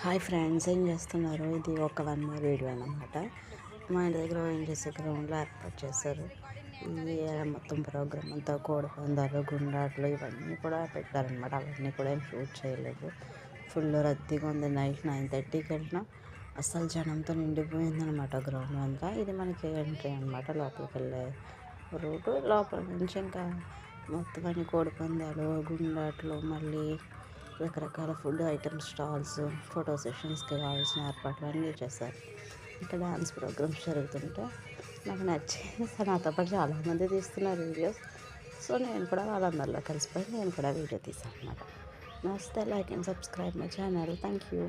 Hi friends, ఏం చేస్తున్నారు? ఇది ఒక 1 మోర్ వీడియో అన్నమాట. మా ఇంటి దగ్గర ఓఎన్జీసీ గ్రౌండ్లో ఏర్పాటు చేశారు. ఈ మొత్తం ప్రోగ్రామ్ అంతా కోడి పందాలు, గుండాట్లు ఇవన్నీ కూడా పెట్టారనమాట. అవన్నీ కూడా ఏం షూట్ చేయలేదు. ఫుల్ రద్దీగా ఉంది. నైట్ 9:30కి వెళ్ళినా అస్సలు జనంతో నిండిపోయిందనమాట గ్రౌండ్ అంతా. ఇది మనకి ఎంట్రీ అనమాట, లోపలికి వెళ్ళే రూటు. లోపల నుంచి ఇంకా మొత్తం అన్ని కోడి పందాలు, గుండాట్లు, మళ్ళీ రకరకాల ఫుడ్ ఐటమ్స్ స్టాల్స్, ఫోటో సెషన్స్కి కావాల్సిన ఏర్పాట్లు అన్నీ చేశారు. ఇక్కడ డ్యాన్స్ ప్రోగ్రామ్స్ జరుగుతుంటే నాకు నచ్చి నాతో పాటు చాలామంది తీస్తున్నారు వీడియోస్. సో నేను కూడా వాళ్ళందరిలో కలిసిపోయి నేను కూడా వీడియో తీసాను అనమాట. నమస్తే, like and subscribe my channel. Thank you.